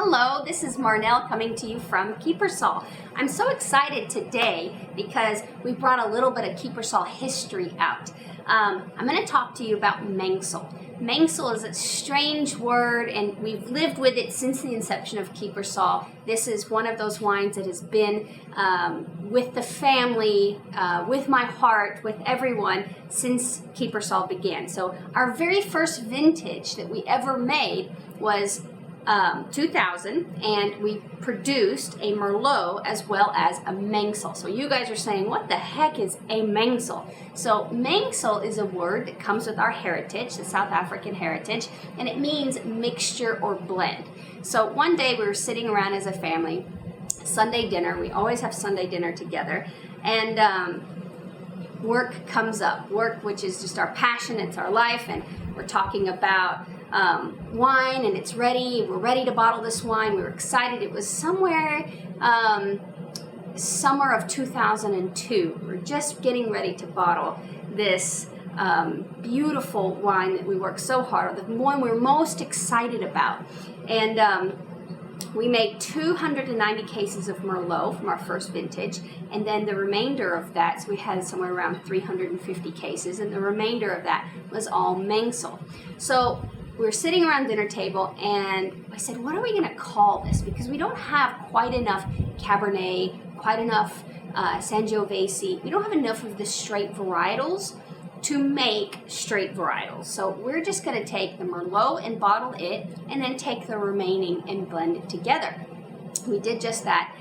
Hello, this is Marnelle coming to you from Kiepersol. I'm so excited today because we brought a little bit of Kiepersol history out. I'm going to talk to you about Mengsel. Mengsel is a strange word, and we've lived with it since the inception of Kiepersol. This is one of those wines that has been with the family, with my heart, with everyone since Kiepersol began. So our very first vintage that we ever made was 2000, and we produced a Merlot as well as a Mengsel. So you guys are saying, what the heck is a Mengsel? So Mengsel is a word that comes with our heritage, the South African heritage, and it means mixture or blend. So one day we were sitting around as a family, Sunday dinner. We always have Sunday dinner together, and work comes up. Work, which is just our passion, it's our life, and we're talking about wine, and it's ready. We're ready to bottle this wine. We were excited. It was somewhere summer of 2002. We're just getting ready to bottle this beautiful wine that we worked so hard on, the one we're most excited about. And we made 290 cases of Merlot from our first vintage, and then the remainder of that, so we had somewhere around 350 cases, and the remainder of that was all Mengsel. So we were sitting around dinner table, and I said, what are we going to call this? Because we don't have quite enough Cabernet, quite enough Sangiovese. We don't have enough of the straight varietals to make straight varietals. So we're just going to take the Merlot and bottle it, and then take the remaining and blend it together. We did just that.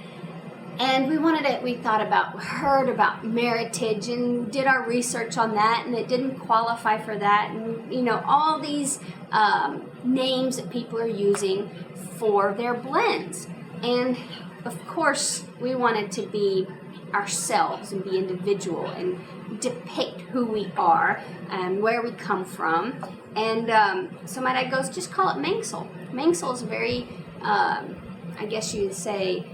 And we heard about Meritage and did our research on that, and it didn't qualify for that. And, all these names that people are using for their blends. And of course, we wanted to be ourselves and be individual and depict who we are and where we come from. And so my dad goes, just call it Mengsel. Mengsel is a very, I guess you'd say,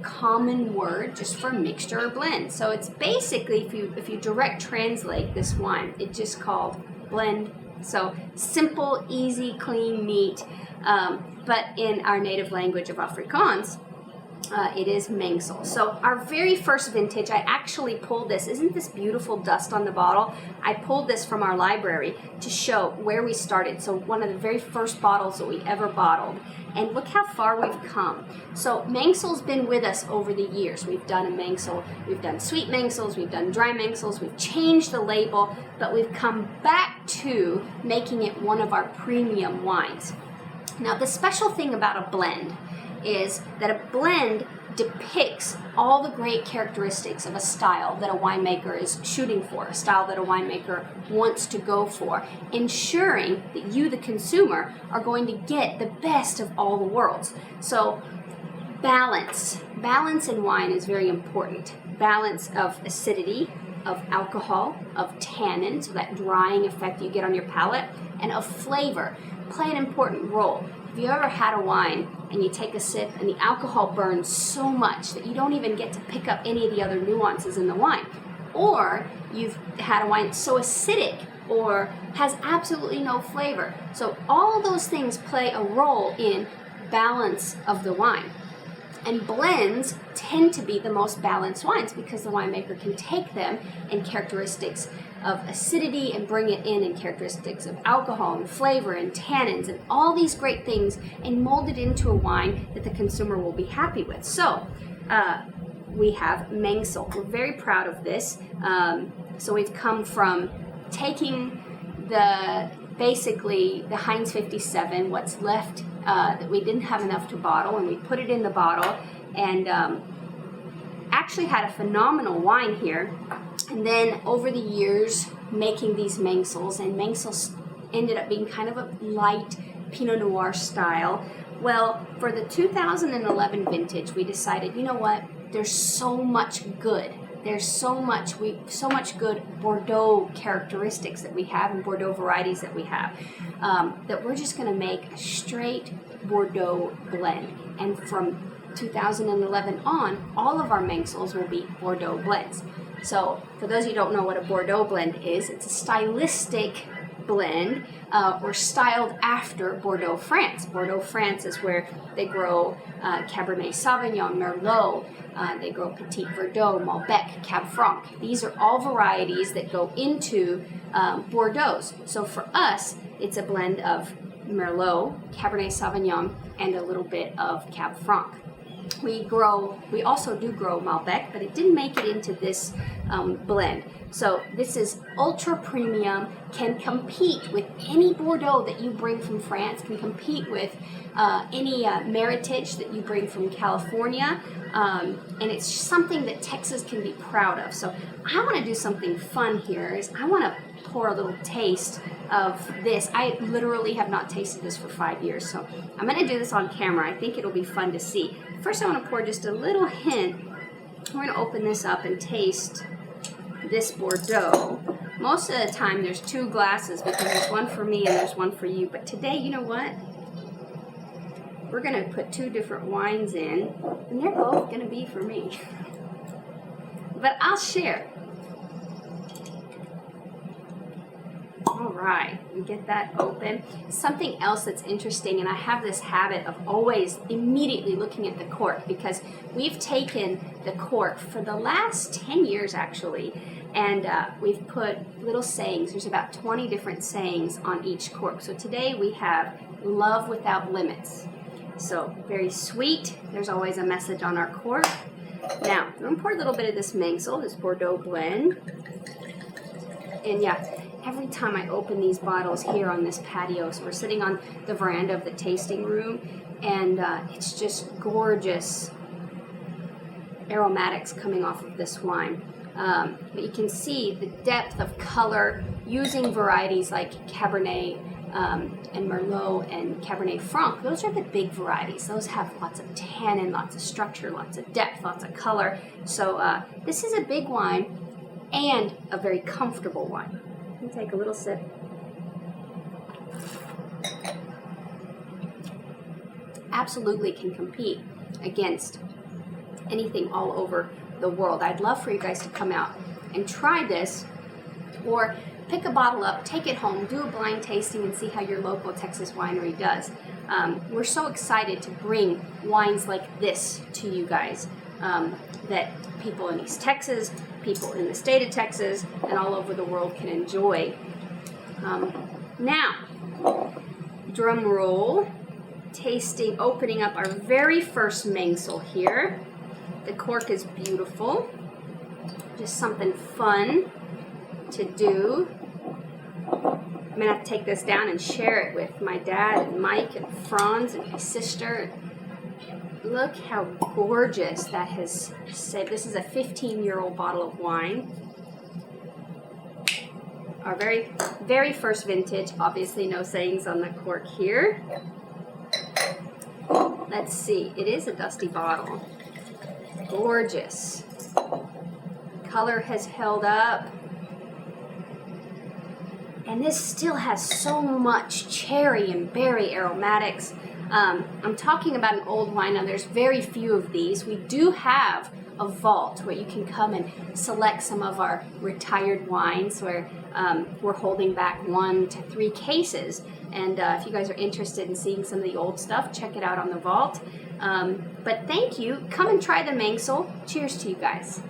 common word just for mixture or blend. So it's basically, if you direct translate this wine, it's just called blend. So simple, easy, clean, neat. But in our native language of Afrikaans, it is Mengsel. So our very first vintage, I actually pulled this. Isn't this beautiful dust on the bottle? I pulled this from our library to show where we started. So one of the very first bottles that we ever bottled. And look how far we've come. So Mengsel's been with us over the years. We've done a Mengsel, we've done sweet Mengsels, we've done dry Mengsels, we've changed the label, but we've come back to making it one of our premium wines. Now, the special thing about a blend is that a blend depicts all the great characteristics of a style that a winemaker is shooting for, a style that a winemaker wants to go for, ensuring that you, the consumer, are going to get the best of all the worlds. So balance in wine is very important. Balance of acidity, of alcohol, of tannin, so that drying effect you get on your palate, and of flavor play an important role. Have you ever had a wine and you take a sip and the alcohol burns so much that you don't even get to pick up any of the other nuances in the wine? Or you've had a wine that's so acidic or has absolutely no flavor. So all those things play a role in balance of the wine. And blends tend to be the most balanced wines because the winemaker can take them and characteristics of acidity and bring it in characteristics of alcohol and flavor and tannins and all these great things and mold it into a wine that the consumer will be happy with. So we have Mengsel. We're very proud of this. So we've come from taking basically the Heinz 57, what's left that we didn't have enough to bottle, and we put it in the bottle, and actually had a phenomenal wine here. And then over the years, making these Mengsels, and Mengsels ended up being kind of a light Pinot Noir style. Well, for the 2011 vintage, we decided, you know what? There's so much good. There's so much good Bordeaux characteristics that we have and Bordeaux varieties that we have that we're just going to make a straight Bordeaux blend. And from 2011 on, all of our Mengsels will be Bordeaux blends. So for those of you who don't know what a Bordeaux blend is, it's a stylistic blend were styled after Bordeaux, France. Bordeaux, France is where they grow Cabernet Sauvignon, Merlot, they grow Petit Verdot, Malbec, Cab Franc. These are all varieties that go into Bordeaux. So for us, it's a blend of Merlot, Cabernet Sauvignon, and a little bit of Cab Franc. We also do grow Malbec, but it didn't make it into this blend. So this is ultra premium, can compete with any Bordeaux that you bring from France, can compete with any Meritage that you bring from California, and it's something that Texas can be proud of. So I want to do something fun here. Is I want to pour a little taste of this. I literally have not tasted this for 5 years, so I'm going to do this on camera. I think it'll be fun to see. First, I want to pour just a little hint. We're going to open this up and taste this Bordeaux. Most of the time there's 2 glasses because there's one for me and there's one for you. But today, you know what? We're going to put 2 different wines in, and they're both going to be for me. But I'll share. All right, we get that open. Something else that's interesting, and I have this habit of always immediately looking at the cork, because we've taken the cork for the last 10 years actually, and we've put little sayings. There's about 20 different sayings on each cork. So today we have love without limits. So very sweet. There's always a message on our cork. Now, I'm going to pour a little bit of this Mengsel, this Bordeaux blend. And yeah, every time I open these bottles here on this patio, so we're sitting on the veranda of the tasting room, and it's just gorgeous aromatics coming off of this wine. But you can see the depth of color using varieties like Cabernet and Merlot and Cabernet Franc. Those are the big varieties. Those have lots of tannin, lots of structure, lots of depth, lots of color. So this is a big wine and a very comfortable wine. Let me take a little sip. Absolutely can compete against anything all over the world. I'd love for you guys to come out and try this, or pick a bottle up, take it home, do a blind tasting, and see how your local Texas winery does. We're so excited to bring wines like this to you guys, that people in East Texas, people in the state of Texas, and all over the world can enjoy. Now, drum roll, tasting, opening up our very first Mengsel here. The cork is beautiful. Just something fun to do. I'm going to have to take this down and share it with my dad and Mike and Franz and my sister. Look how gorgeous that has said. This is a 15-year-old bottle of wine. Our very, very first vintage. Obviously no sayings on the cork here. Let's see. It is a dusty bottle. Gorgeous. Color has held up. And this still has so much cherry and berry aromatics. I'm talking about an old wine. Now, there's very few of these. We do have a vault where you can come and select some of our retired wines, where we're holding back 1 to 3 cases. And if you guys are interested in seeing some of the old stuff, check it out on the vault. But thank you. Come and try the Mengsel. Cheers to you guys.